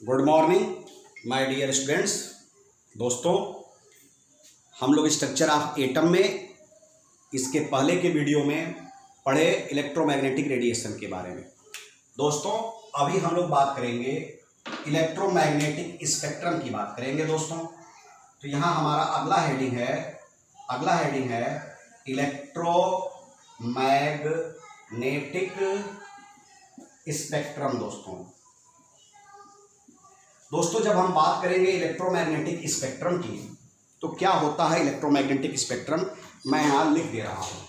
Good morning my dear students. दोस्तों, हम लोग स्ट्रक्चर ऑफ एटम में इसके पहले के वीडियो में पढ़े इलेक्ट्रोमैग्नेटिक रेडिएशन के बारे में। दोस्तों, अभी हम लोग बात करेंगे इलेक्ट्रोमैग्नेटिक स्पेक्ट्रम की बात करेंगे। दोस्तों, तो यहाँ हमारा अगला हेडिंग है इलेक्ट्रोमैग्नेटिक स्पेक्ट्रम। दोस्तों, जब हम बात करेंगे इलेक्ट्रोमैग्नेटिक स्पेक्ट्रम की, तो क्या होता है इलेक्ट्रोमैग्नेटिक स्पेक्ट्रम, मैं यहां लिख दे रहा हूं।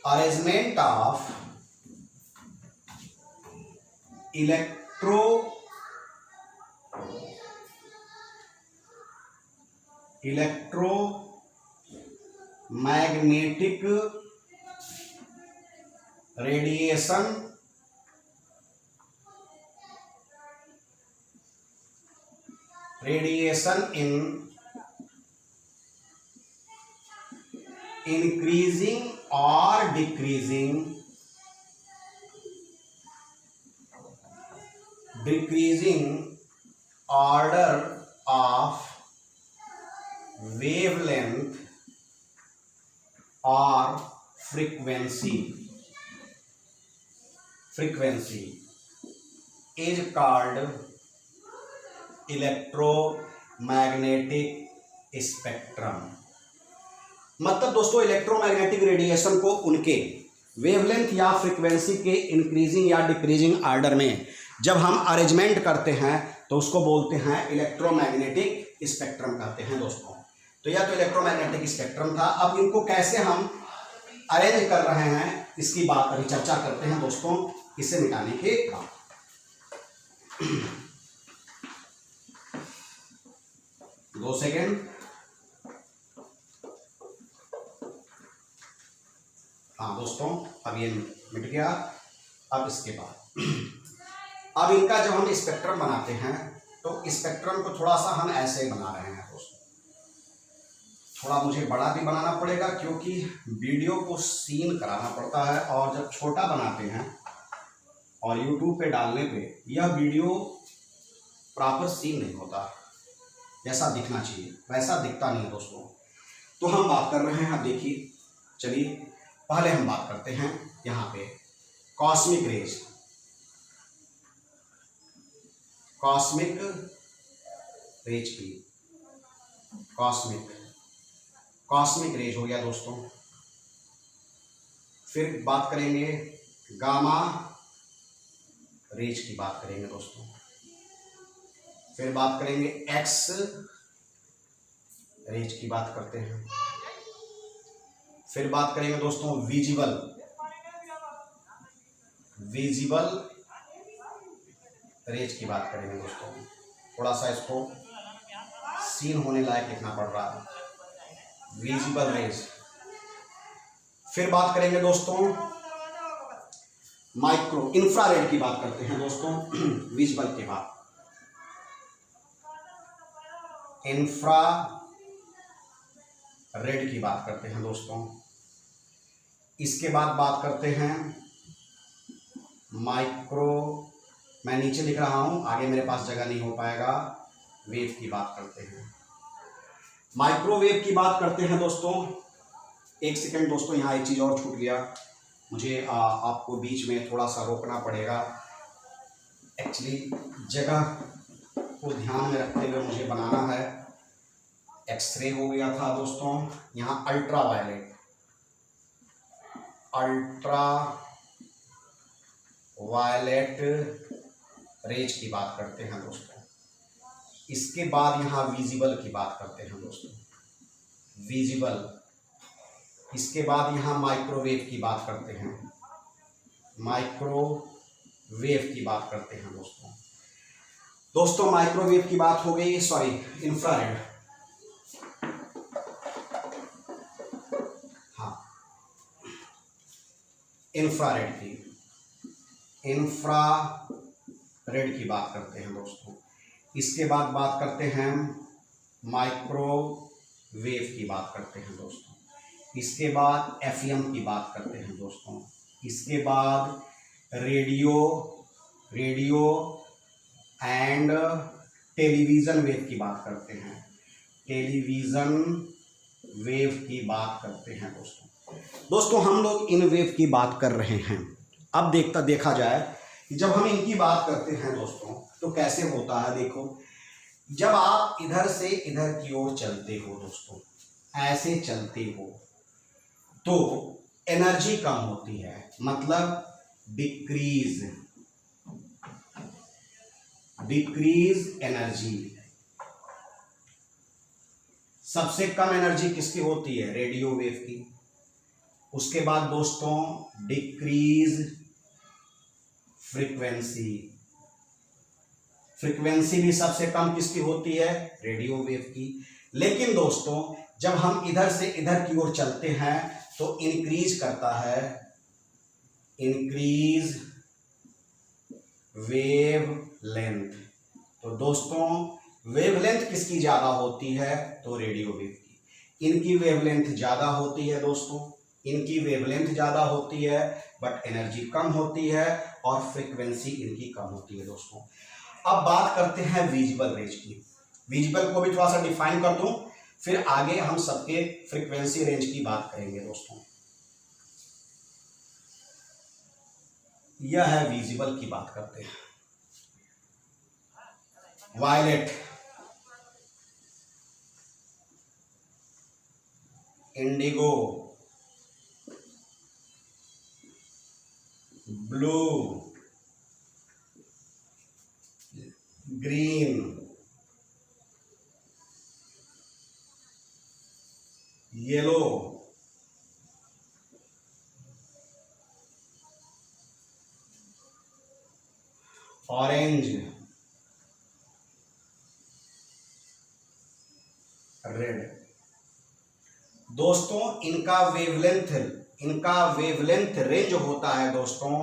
Arrangement of electromagnetic radiation in increasing or decreasing order of wavelength or frequency is called electromagnetic spectrum. मतलब दोस्तों, इलेक्ट्रोमैग्नेटिक रेडिएशन को उनके वेवलेंथ या फ्रीक्वेंसी के इंक्रीजिंग या डिक्रीजिंग ऑर्डर में जब हम अरेंजमेंट करते हैं तो उसको बोलते हैं इलेक्ट्रोमैग्नेटिक स्पेक्ट्रम कहते हैं। दोस्तों, तो यह तो इलेक्ट्रोमैग्नेटिक स्पेक्ट्रम था। अब इनको कैसे हम अरेंज कर रहे हैं इसकी बात अभी चर्चा करते हैं। दोस्तों, इसे मिटाने के बाद 2 सेकेंड। हाँ दोस्तों, अब ये मिट गया। अब इसके बाद अब इनका जब हम स्पेक्ट्रम बनाते हैं तो स्पेक्ट्रम को थोड़ा सा हम ऐसे बना रहे हैं। दोस्तों, थोड़ा मुझे बड़ा भी बनाना पड़ेगा क्योंकि वीडियो को सीन कराना पड़ता है, और जब छोटा बनाते हैं और YouTube पे डालने पे यह वीडियो प्रॉपर सीन नहीं होता, जैसा दिखना चाहिए वैसा दिखता नहीं है। दोस्तों, तो हम बात कर रहे हैं। अब देखिए, चलिए पहले हम बात करते हैं यहाँ पे कॉस्मिक रेज की। कॉस्मिक रेज हो गया दोस्तों। फिर बात करेंगे गामा रेज की बात करेंगे दोस्तों। फिर बात करेंगे एक्स रेज की बात करते हैं। फिर बात करेंगे दोस्तों विजिबल रेज की बात करेंगे। दोस्तों, थोड़ा सा इसको सीन होने लायक लिखना पड़ रहा है, विजिबल रेज। फिर बात करेंगे दोस्तों माइक्रो इंफ्रारेड की बात करते हैं। दोस्तों, विजिबल के बाद इंफ्रारेड की बात करते हैं। दोस्तों, इसके बाद बात करते हैं माइक्रो, मैं नीचे लिख रहा हूं, आगे मेरे पास जगह नहीं हो पाएगा। वेव की बात करते हैं, माइक्रोवेव की बात करते हैं। दोस्तों, एक सेकंड दोस्तों, यहाँ एक चीज़ और छूट गया, मुझे आपको बीच में थोड़ा सा रोकना पड़ेगा। एक्चुअली जगह को ध्यान में रखते हुए मुझे बनाना है। एक्सरे हो गया था दोस्तों, यहाँ अल्ट्रा वायलेट रेज की बात करते हैं। दोस्तों, इसके बाद यहाँ विजिबल की बात करते हैं। दोस्तों, विजिबल। इसके बाद यहाँ माइक्रोवेव की बात करते हैं। दोस्तों, माइक्रोवेव की बात हो गई, सॉरी इंफ्रारेड। हाँ, इंफ्रारेड की बात करते हैं। दोस्तों, इसके बाद बात करते हैं माइक्रोवेव की बात करते हैं दोस्तों। इसके बाद एफएम की बात करते हैं दोस्तों, इसके बाद रेडियो एंड टेलीविज़न वेव की बात करते हैं, टेलीविज़न वेव की बात करते हैं दोस्तों हम लोग इन वेव की बात कर रहे हैं। अब देखा जाए कि जब हम इनकी बात करते हैं दोस्तों तो कैसे होता है। देखो, जब आप इधर से इधर की ओर चलते हो दोस्तों, ऐसे चलते हो तो एनर्जी कम होती है, मतलब डिक्रीज एनर्जी। सबसे कम एनर्जी किसकी होती है? रेडियो वेव की। उसके बाद दोस्तों डिक्रीज फ्रीक्वेंसी भी सबसे कम किसकी होती है? रेडियो वेव की। लेकिन दोस्तों जब हम इधर से इधर की ओर चलते हैं तो इंक्रीज करता है, इंक्रीज वेव लेंथ। तो दोस्तों वेवलेंथ किसकी ज़्यादा होती है? तो रेडियो वेव की। इनकी वेवलेंथ ज़्यादा होती है दोस्तों, इनकी वेवलेंथ ज़्यादा होती है बट एनर्जी कम होती है और फ्रीक्वेंसी इनकी कम होती है दोस्तों। अब बात करते हैं विजिबल रेंज की। विजिबल को भी थोड़ा सा डिफाइन कर दूं, फिर आगे हम सबके फ्रीक्वेंसी रेंज की बात करेंगे दोस्तों। यह है विजिबल की बात करते हैं। Violet, indigo, blue, green, yellow, orange, red. दोस्तों इनका वेवलेंथ रेंज होता है दोस्तों,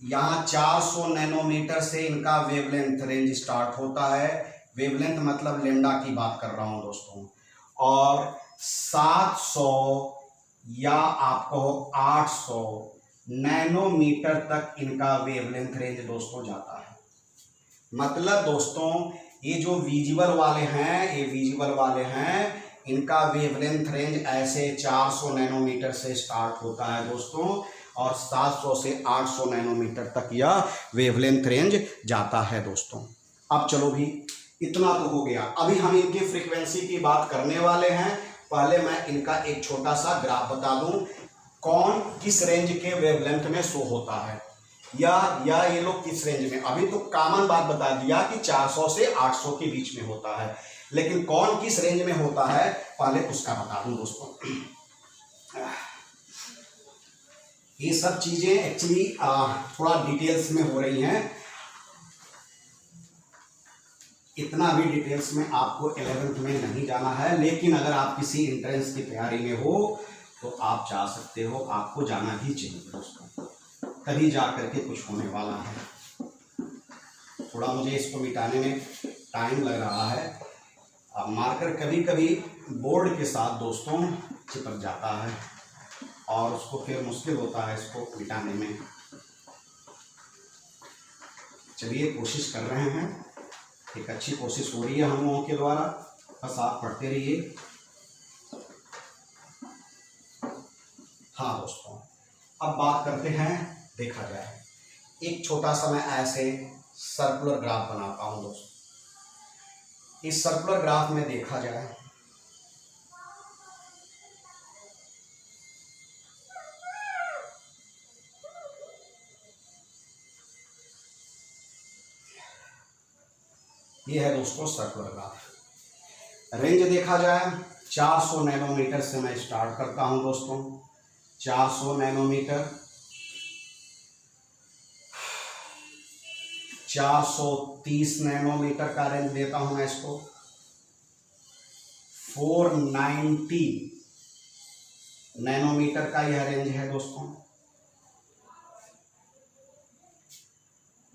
यहाँ 400 नैनोमीटर से इनका वेवलेंथ रेंज स्टार्ट होता है। वेवलेंथ मतलब लेंडा की बात कर रहा हूं दोस्तों। और 700 या आप कहो 800 नैनोमीटर तक इनका वेवलेंथ रेंज दोस्तों जाता है। मतलब दोस्तों ये जो विजिबल वाले हैं इनका वेवलेंथ रेंज ऐसे 400 नैनोमीटर से स्टार्ट होता है दोस्तों और 700 से 800 नैनोमीटर तक यह वेवलेंथ रेंज जाता है दोस्तों। अब चलो भी इतना तो हो गया। अभी हम इनकी फ्रीक्वेंसी की बात करने वाले हैं। पहले मैं इनका एक छोटा सा ग्राफ बता दूं, कौन किस रेंज के वेवलेंथ में शो होता है या ये लोग किस रेंज में। अभी तो कॉमन बात बता दिया कि 400 से 800 के बीच में होता है, लेकिन कौन किस रेंज में होता है पहले उसका बता दूं दोस्तों। ये सब चीजें एक्चुअली थोड़ा डिटेल्स में हो रही हैं, इतना भी डिटेल्स में आपको 11th में नहीं जाना है, लेकिन अगर आप किसी एंट्रेंस की तैयारी में हो तो आप जा सकते हो, आपको जाना ही चाहिए दोस्तों, तभी जा करके कुछ होने वाला है। थोड़ा मुझे इसको मिटाने में टाइम लग रहा है। मार्कर कभी कभी बोर्ड के साथ दोस्तों चिपक जाता है और उसको फिर मुश्किल होता है इसको मिटाने में। चलिए कोशिश कर रहे हैं, एक अच्छी कोशिश हो रही है हम लोगों के द्वारा, बस आप पढ़ते रहिए। हाँ दोस्तों अब बात करते हैं, देखा जाए एक छोटा सा मैं ऐसे सर्कुलर ग्राफ बनाता हूं दोस्तों। इस सर्कुलर ग्राफ में देखा जाए ये है दोस्तों सर्कुलर ग्राफ। रेंज देखा जाए 400 नैनोमीटर से मैं स्टार्ट करता हूं दोस्तों, 400 नैनोमीटर, 430 नैनोमीटर का रेंज देता हूं मैं इसको, 490 नैनोमीटर का यह रेंज है दोस्तों।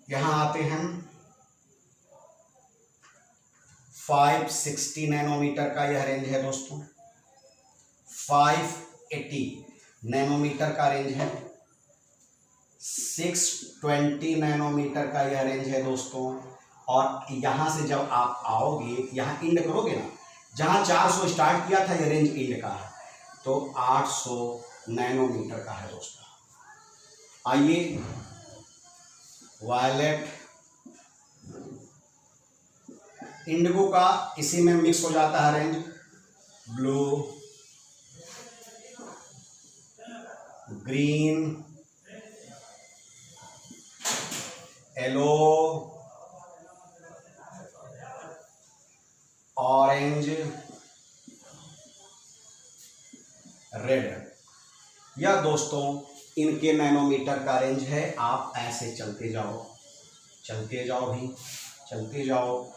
यहां आते हैं 560 नैनोमीटर का यह रेंज है दोस्तों, 580 नैनोमीटर का रेंज है, 620 नैनोमीटर का यह रेंज है दोस्तों। और यहाँ से जब आप आओगे, यहाँ इंड करोगे ना, जहाँ 400 स्टार्ट किया था, यह रेंज इंड का है, तो 800 नैनोमीटर का है दोस्तों। आइए वायलेट इंडिगो का इसी में मिक्स हो जाता है range, blue, green, yellow, orange, red. यह दोस्तों इनके नैनोमीटर का रेंज है। आप ऐसे चलते जाओ, चलते जाओ भी, चलते जाओ।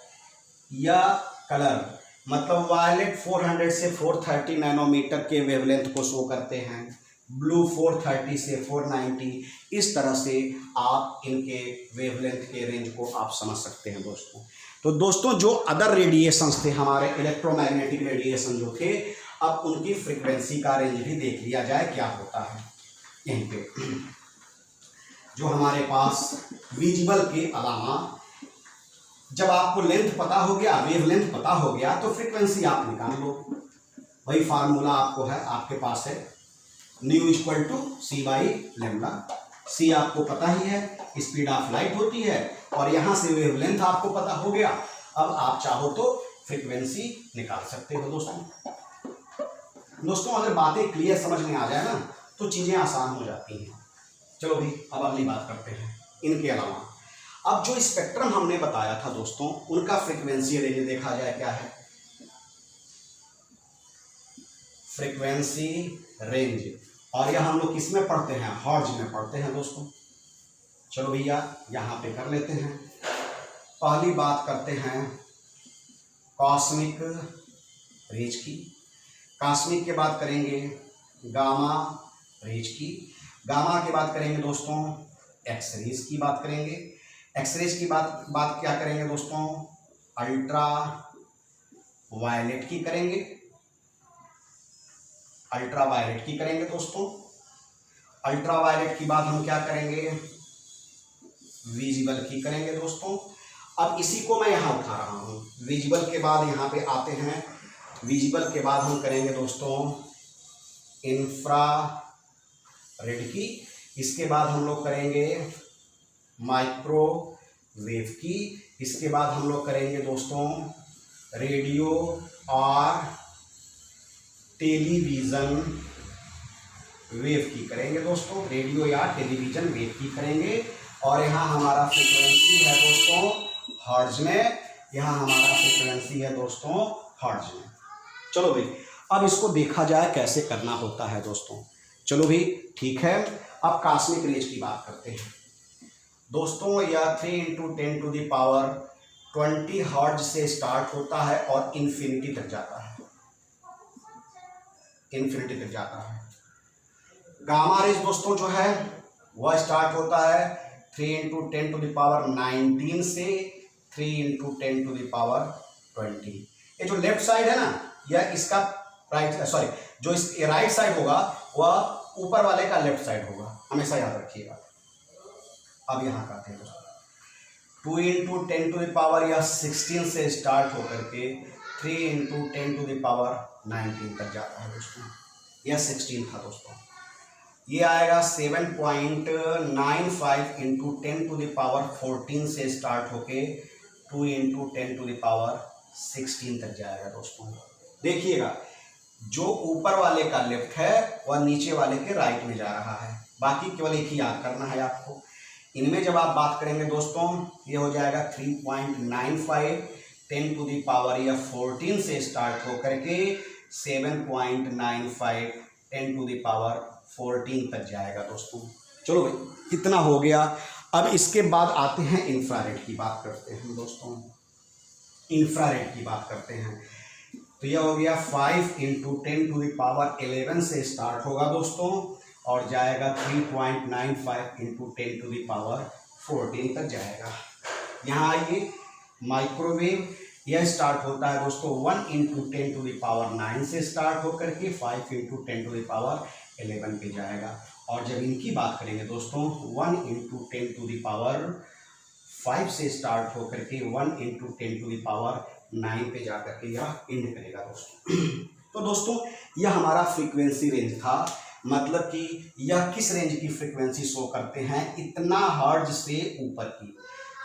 यह कलर मतलब वायलेट 400 से 430 नैनोमीटर के वेवलेंथ को शो करते हैं, ब्लू 430 से 490। इस तरह से आप इनके वेवलेंथ के रेंज को आप समझ सकते हैं दोस्तों। तो दोस्तों जो अदर रेडिएशंस थे हमारे, इलेक्ट्रोमैग्नेटिक रेडिएशन जो थे, अब उनकी फ्रीक्वेंसी का रेंज भी देख लिया जाए क्या होता है। यहीं पे जो हमारे पास विजिबल के अलावा, जब आपको लेंथ पता हो गया, वेवलेंथ पता हो गया, तो फ्रीक्वेंसी आप निकाल लो। वही फार्मूला आपको है, आपके पास है, new equal to c/λ। c आपको पता ही है, स्पीड ऑफ लाइट होती है, और यहाँ से वेवलेंथ आपको पता हो गया। अब आप चाहो तो फ्रीक्वेंसी निकाल सकते हो दोस्तों। दोस्तों अगर बातें क्लियर समझ में आ जाए ना, तो चीज़ें आसान हो जाती हैं। चलो भी अब अगली बात करते हैं। इनके अलावा अब जो स्पेक्ट्रम हमने बताया था दोस्तों, उनका फ्रीक्वेंसी रेंज देखा जाए क्या है। फ्रीक्वेंसी रेंज, और यह हम लोग किस में पढ़ते हैं, हर्ट्ज में पढ़ते हैं दोस्तों। चलो भैया यहाँ पे कर लेते हैं। पहली बात करते हैं कॉस्मिक रेज की। कॉस्मिक के बाद करेंगे गामा रेज की। गामा के बाद करेंगे दोस्तों एक्स रेज की बात करेंगे। एक्स रेज की बात क्या करेंगे दोस्तों, अल्ट्रा वायलेट की करेंगे। अल्ट्रा वायलेट की करेंगे दोस्तों। अल्ट्रा वायलेट की बाद हम क्या करेंगे, विजिबल की करेंगे दोस्तों। अब इसी को मैं यहाँ उठा रहा हूँ। विजिबल के बाद यहाँ पे आते हैं, विजिबल के बाद हम करेंगे दोस्तों इंफ्रा रेड की। इसके बाद हम लोग करेंगे माइक्रोवेव की। इसके बाद हम लोग करेंगे दोस्तों रेडियो और टेलीविज़न वेव की करेंगे दोस्तों, रेडियो या टेलीविज़न वेव की करेंगे। और यहाँ हमारा फ्रीक्वेंसी है दोस्तों हर्ट्ज में, यहाँ हमारा फ्रीक्वेंसी है दोस्तों हर्ट्ज में। चलो भाई अब इसको देखा जाए कैसे करना होता है दोस्तों। चलो भाई ठीक है, अब कॉस्मिक रेज की बात करते हैं दोस्तों। यह 3 × 10⁻20 हर्ट्ज से स्टार्ट होता है और इन्फिनिटी तक जाता है, इन्फिनिटी तक जाता है। गामा रेज दोस्तों जो है वह स्टार्ट होता है 3 × 10⁻19 से 3 × 10⁻20। ये जो लेफ्ट साइड है ना, यह इसका जो इस राइट साइड होगा वह ऊपर वाले का लेफ्ट साइड होगा, हमेशा याद रखिएगा। अब यहाँ का थे 2 × 10⁻16 से स्टार्ट होकर के 3 × 10⁻19 तक जाता है दोस्तों। यह 16 था दोस्तों। ये आएगा 7.95 × 10⁻14 से स्टार्ट होके 2 × 10⁻16 तक जाएगा दोस्तों। देखिएगा जो ऊपर वाले का लेफ्ट है वह नीचे वाले के राइट में जा रहा है, बाकी केवल एक ही याद करना है आपको। इनमें जब आप बात करेंगे दोस्तों, ये हो जाएगा 3.95 10⁻14 से स्टार्ट होकर के 7.95 10⁻14 तक जाएगा दोस्तों। चलो भाई कितना हो गया। अब इसके बाद आते हैं इंफ्रारेड की बात करते हैं दोस्तों। इंफ्रारेड की बाट करते हैं तो यह हो गया 5 × 10⁻11 से स्टार्ट होगा दोस्तों और जाएगा 3.95 × 10⁻14 तक जाएगा। यहाँ आइए माइक्रोवेव यह स्टार्ट होता है दोस्तों 1 × 10⁹ से स्टार्ट होकर के 5 × 10⁻11 पे जाएगा। और जब इनकी बात करेंगे दोस्तों 1 × 10⁵ से स्टार्ट होकर के 1 × 10⁹ पे जाकर के यह एंड करेगा दोस्तों। तो दोस्तों यह हमारा फ्रीक्वेंसी रेंज था, मतलब कि यह किस रेंज की फ्रीक्वेंसी शो करते हैं, इतना हर्ट्ज से ऊपर की।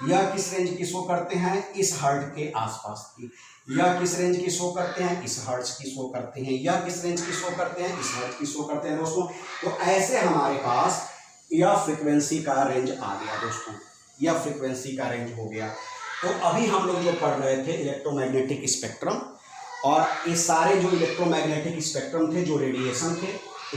यह किस रेंज की शो करते हैं, इस हर्ट्ज के आसपास की। यह किस रेंज की शो करते हैं, इस हर्ट्ज की शो करते हैं। यह किस रेंज की शो करते हैं, इस हर्ट्ज की शो करते हैं दोस्तों। तो ऐसे हमारे पास यह फ्रीक्वेंसी का रेंज आ गया दोस्तों, यह फ्रीक्वेंसी का रेंज हो गया। तो अभी हम लोग जो पढ़ रहे थे इलेक्ट्रोमैग्नेटिक स्पेक्ट्रम, और ये सारे जो इलेक्ट्रोमैग्नेटिक स्पेक्ट्रम थे, जो रेडिएशन थे,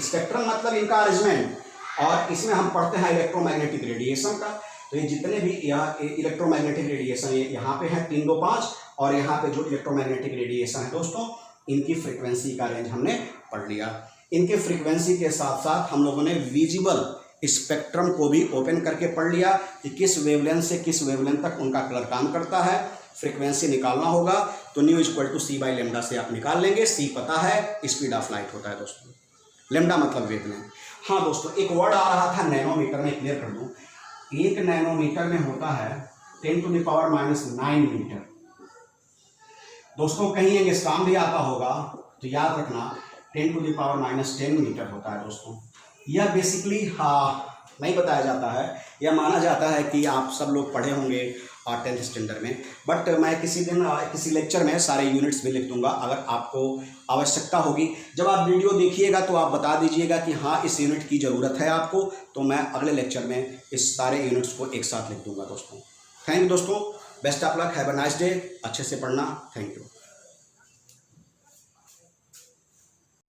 स्पेक्ट्रम मतलब इनका अरेंजमेंट, और इसमें हम पढ़ते हैं इलेक्ट्रोमैग्नेटिक रेडिएशन का। तो ये जितने भी यहाँ इलेक्ट्रोमैग्नेटिक रेडिएशन यहाँ पे है 3, 2, 5, और यहाँ पे जो इलेक्ट्रोमैग्नेटिक रेडिएशन है दोस्तों, इनकी फ्रीक्वेंसी का रेंज हमने पढ़ लिया। इनके फ्रीक्वेंसी के साथ साथ हम लोगों ने विजिबल स्पेक्ट्रम को भी ओपन करके पढ़ लिया कि किस वेवलेंथ से किस वेवलेंथ तक उनका कलर काम करता है। फ्रीक्वेंसी निकालना होगा तो न्यू = c/λ से आप निकाल लेंगे। c पता है, स्पीड ऑफ लाइट होता है दोस्तों, लैम्डा मतलब वेवलेंथ। हाँ दोस्तों, एक वर्ड आ रहा था नैनोमीटर में, क्लियर कर दूं। 1 नैनोमीटर में होता है 10⁻⁹ मीटर दोस्तों। कहीं एंगस्ट्रॉम भी आता होगा तो याद रखना 10⁻⁻10 मीटर होता है दोस्तों। यह बेसिकली नहीं बताया जाता है, यह माना जाता है कि आप सब लोग पढ़े होंगे 10th स्टैंडर्ड में, बट मैं किसी दिन किसी लेक्चर में सारे यूनिट्स भी लिख दूंगा। अगर आपको आवश्यकता होगी, जब आप वीडियो देखिएगा तो आप बता दीजिएगा कि हाँ इस यूनिट की ज़रूरत है आपको, तो मैं अगले लेक्चर में इस सारे यूनिट्स को एक साथ लिख दूंगा दोस्तों। थैंक यू दोस्तों, best of luck, have a nice day, अच्छे से पढ़ना, थैंक यू।